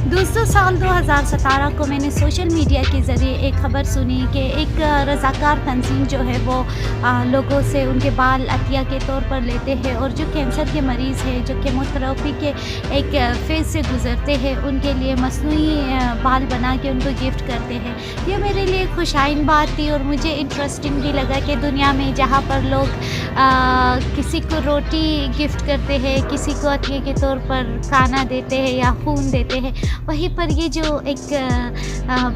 दोस्तों, साल 2017 को मैंने सोशल मीडिया के ज़रिए एक ख़बर सुनी कि एक रज़ाकार तंज़ीम जो है वो लोगों से उनके बाल अतिया के तौर पर लेते हैं और जो कैंसर के मरीज़ हैं, जो केमोथेरेपी के एक फ़ेज़ से गुज़रते हैं, उनके लिए मसनूई बाल बना के उनको गिफ्ट करते हैं। ये मेरे लिए खुशाइन बात थी और मुझे इंटरेस्टिंग भी लगा कि दुनिया में जहाँ पर लोग किसी को रोटी गिफ्ट करते हैं, किसी को अतिये के तौर पर खाना देते हैं या खून देते हैं, वहीं पर ये जो एक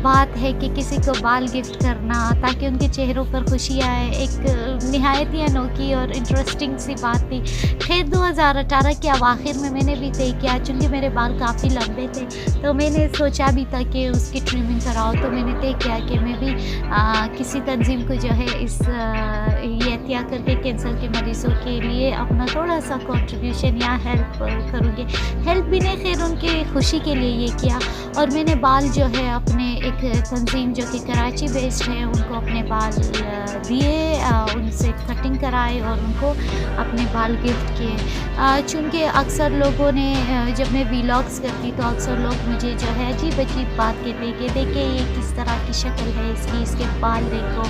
बात है कि किसी को बाल गिफ्ट करना ताकि उनके चेहरों पर खुशी आए, एक निहायत ही अनोखी और इंटरेस्टिंग सी बात थी। खैर 2018 के अवाखिर में मैंने भी तय किया, चूँकि मेरे बाल काफ़ी लंबे थे तो मैंने सोचा भी था कि उसकी ट्रिमिंग कराओ, तो मैंने तय किया कि मैं भी किसी तंज़ीम को जो है ये अतिया करके कैंसर के मरीज़ों के लिए अपना थोड़ा सा कंट्रीब्यूशन या हेल्प करूँगी। हेल्प भी नहीं, खैर उनकी खुशी के लिए ये किया। और मैंने बाल जो है अपने एक तंज़ीम जो कि कराची बेस्ड है उनको अपने बाल दिए, उनसे कटिंग कराए और उनको अपने बाल गिफ्ट किए। चूँकि अक्सर लोगों ने जब मैं व्लॉग्स करती तो अक्सर लोग मुझे जो है अजीब अजीब बात कहते कि देखे ये किस तरह की शक्ल है इसकी, इसके बाल देखो,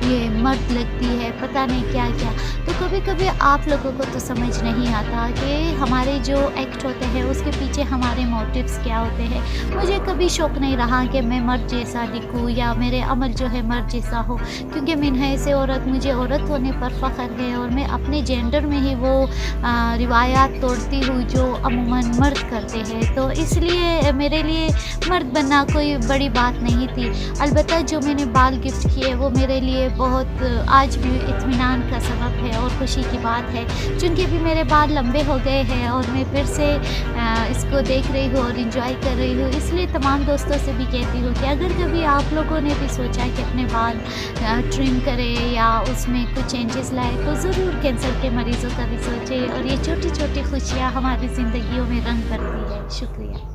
ये मर्द लगती है, पता नहीं क्या क्या। तो कभी कभी आप लोगों को तो समझ नहीं आता कि हमारे जो एक्ट होते हैं उसके पीछे हमारे मोटिव्स क्या होते हैं। मुझे कभी शौक़ नहीं रहा कि मैं मर्द जैसा दिखूँ या मेरे अमल जो है मर्द जैसा हो, क्योंकि मिन्हज से औरत, मुझे औरत होने पर फ़ख्र है और मैं अपने जेंडर में ही वो रिवायात तोड़ती हूँ जो अमूमन मर्द करते हैं। तो इसलिए मेरे लिए मर्द बनना कोई बड़ी बात नहीं थी। अलबत्ता जो मैंने बाल गिफ्ट किए वो मेरे लिए बहुत आज भी इत्मीनान का सबब है और खुशी की बात है, चूँकि अभी मेरे बाल लंबे हो गए हैं और मैं फिर से इसको देख रही हूँ और इंजॉय कर रही हूँ। इसलिए तमाम दोस्तों से भी कहती हूँ कि अगर कभी आप लोगों ने भी सोचा कि अपने बाल ट्रिम करें या उसमें कुछ चेंजेस लाए तो ज़रूर कैंसर के मरीज़ों का भी सोचें, और ये छोटी छोटी खुशियाँ हमारी ज़िंदगियों में रंग भरती है। शुक्रिया।